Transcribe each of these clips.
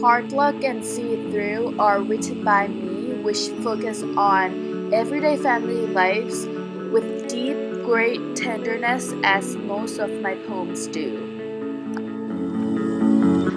Hard Luck and See It Through are written by me, which focus on everyday family lives with deep, great tenderness, as most of my poems do.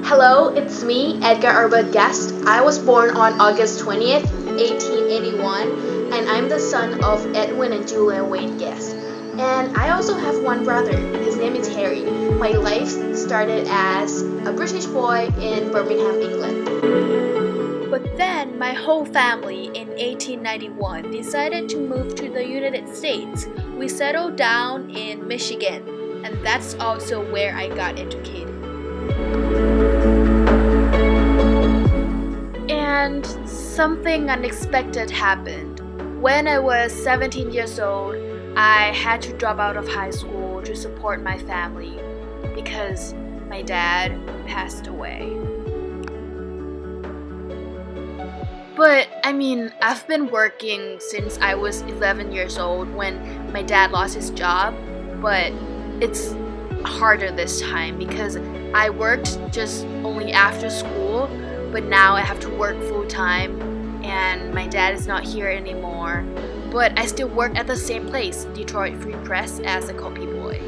Hello, it's me, Edgar Guest. I was born on August 20th, 1881, and I'm the son of Edwin and Julia Wade Guest. And I also have one brother. His name is Harry. My life started as a British boy in Birmingham, England. But then my whole family in 1891 decided to move to the United States. We settled down in Michigan, and that's also where I got educated. And something unexpected happened. When I was 17 years old, I had to drop out of high school to support my family because my dad passed away. But I've been working since I was 11 years old when my dad lost his job, but it's harder this time because I worked just only after school, but now I have to work full time and my dad is not here anymore. But I still work at the same place, Detroit Free Press, as a copy boy.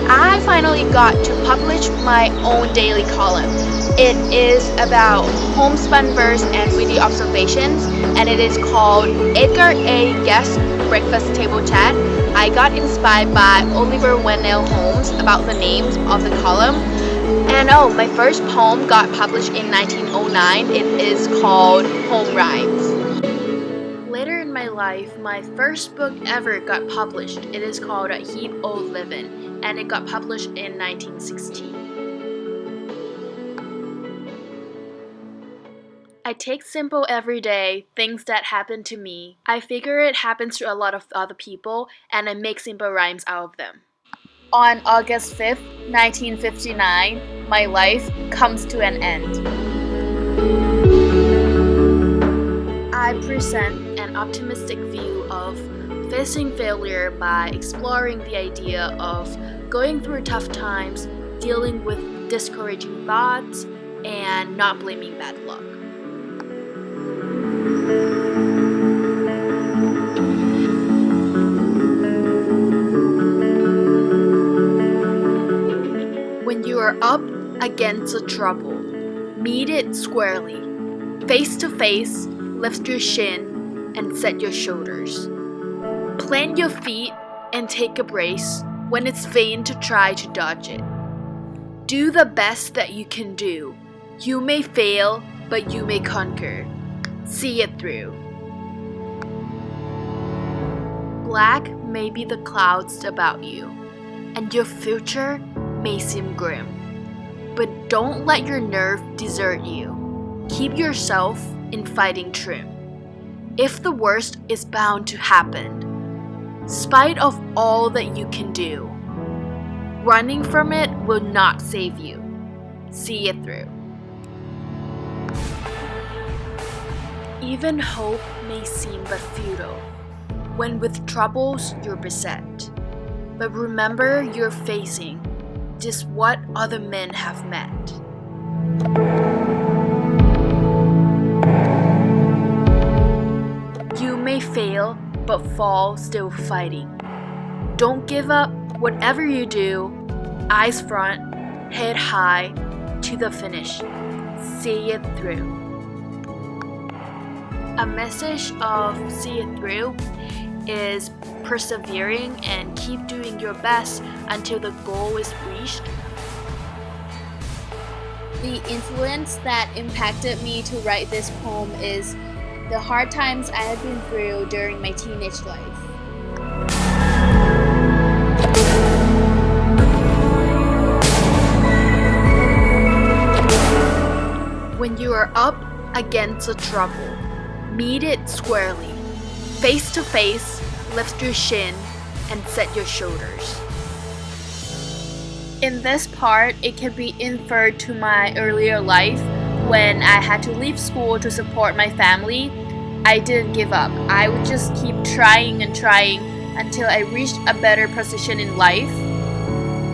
I finally got to publish my own daily column. It is about homespun verse and witty observations, and it is called Edgar A. Guest Breakfast Table Chat. I got inspired by Oliver Wendell Holmes about the names of the column. And my first poem got published in 1909. It is called Home Rhymes. Later in my life, my first book ever got published. It is called A Heap o' Livin', and it got published in 1916. I take simple everyday things that happen to me. I figure it happens to a lot of other people, and I make simple rhymes out of them. On August 5th, 1959, my life comes to an end. I present an optimistic view of facing failure by exploring the idea of going through tough times, dealing with discouraging thoughts, and not blaming bad luck. When you are up against a trouble, meet it squarely. Face to face, lift your shin and set your shoulders. Plant your feet and take a brace when it's vain to try to dodge it. Do the best that you can do. You may fail, but you may conquer. See it through. Black may be the clouds about you, and your future may seem grim. But don't let your nerve desert you. Keep yourself in fighting trim. If the worst is bound to happen, spite of all that you can do, running from it will not save you. See it through. Even hope may seem but futile when with troubles you're beset. But remember you're facing just what other men have met. You may fail, but fall still fighting. Don't give up, whatever you do. Eyes front, head high, to the finish. See it through. A message of See It Through is persevering and keep doing your best until the goal is reached. The influence that impacted me to write this poem is the hard times I had been through during my teenage life. When you are up against a trouble, meet it squarely. Face to face, lift your shin and set your shoulders. In this part, it can be inferred to my earlier life when I had to leave school to support my family. I didn't give up. I would just keep trying and trying until I reached a better position in life.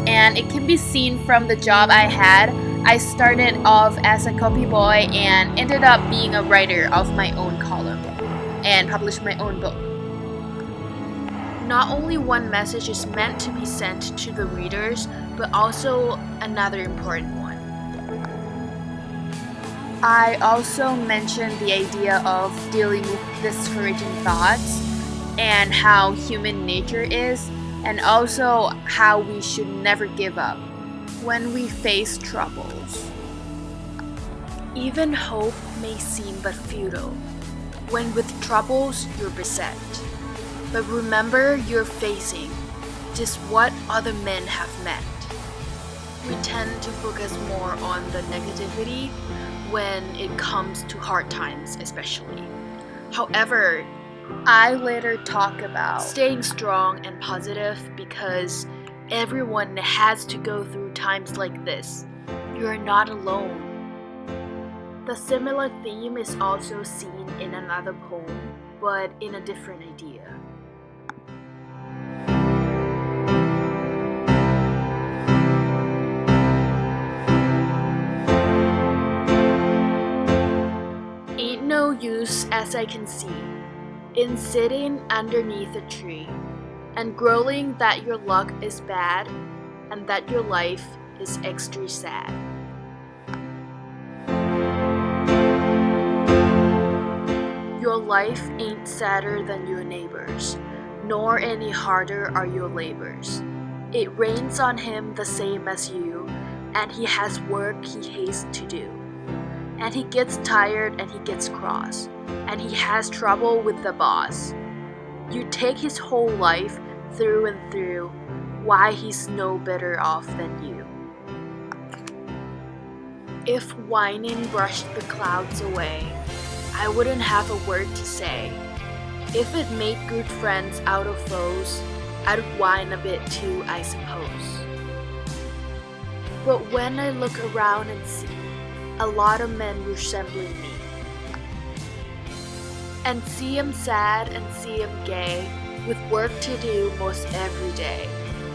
And it can be seen from the job I had. I started off as a copy boy and ended up being a writer of my own column and published my own book. Not only one message is meant to be sent to the readers, but also another important one. I also mentioned the idea of dealing with discouraging thoughts and how human nature is, and also how we should never give up when we face troubles. Even hope may seem but futile when with troubles you're beset. But remember, you're facing just what other men have met. We tend to focus more on the negativity when it comes to hard times, especially. However, I later talk about staying strong and positive because everyone has to go through times like this. You're not alone. The similar theme is also seen in another poem, but in a different idea. Ain't no use, as I can see, in sitting underneath a tree and growling that your luck is bad and that your life is extra sad. Your life ain't sadder than your neighbor's, nor any harder are your labors. It rains on him the same as you, and he has work he hates to do. And he gets tired and he gets cross, and he has trouble with the boss. You take his whole life through and through, why he's no better off than you. If whining brushed the clouds away, I wouldn't have a word to say. If it made good friends out of foes, I'd whine a bit too, I suppose. But when I look around and see a lot of men resembling me, and see 'em sad and see 'em gay, with work to do most every day,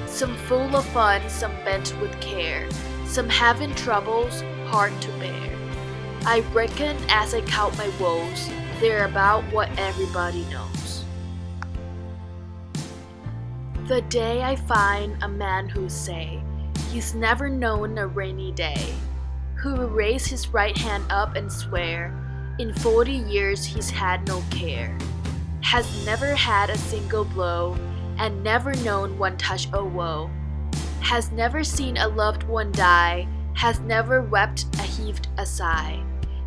some full of fun, some bent with care, some having troubles hard to bear. I reckon as I count my woes, they're about what everybody knows. The day I find a man who'll say he's never known a rainy day, who will raise his right hand up and swear in 40 years he's had no care, has never had a single blow, and never known one touch of woe, has never seen a loved one die, has never wept a heaved a sigh,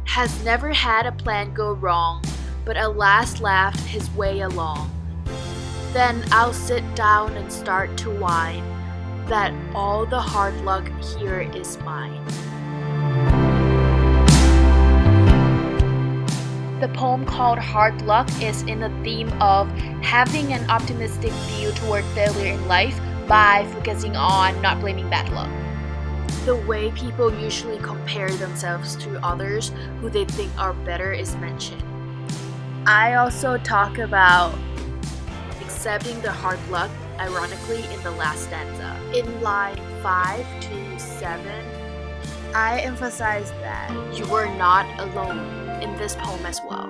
has never had a plan go wrong, but alas laughed his way along. Then I'll sit down and start to whine that all the hard luck here is mine. The poem called Hard Luck is in the theme of having an optimistic view toward failure in life by focusing on not blaming bad luck. The way people usually compare themselves to others who they think are better is mentioned. I also talk about accepting the hard luck, ironically, in the last stanza. In line 5 to 7, I emphasize that you were not alone in this poem as well.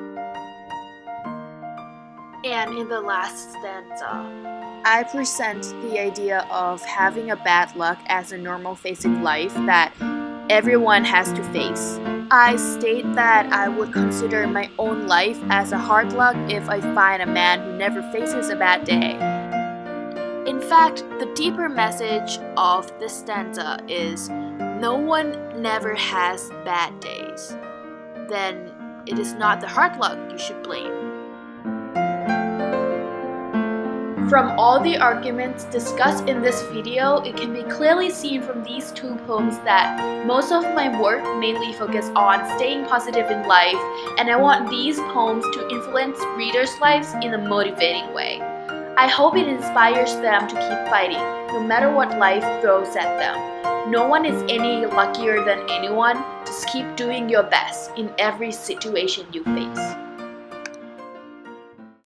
And in the last stanza, I present the idea of having a bad luck as a normal phase in life that everyone has to face. I state that I would consider my own life as a hard luck if I find a man who never faces a bad day. In fact, the deeper message of this stanza is no one never has bad days. Then it is not the hard luck you should blame. From all the arguments discussed in this video, it can be clearly seen from these two poems that most of my work mainly focus on staying positive in life, and I want these poems to influence readers' lives in a motivating way. I hope it inspires them to keep fighting, no matter what life throws at them. No one is any luckier than anyone. Just keep doing your best in every situation you face.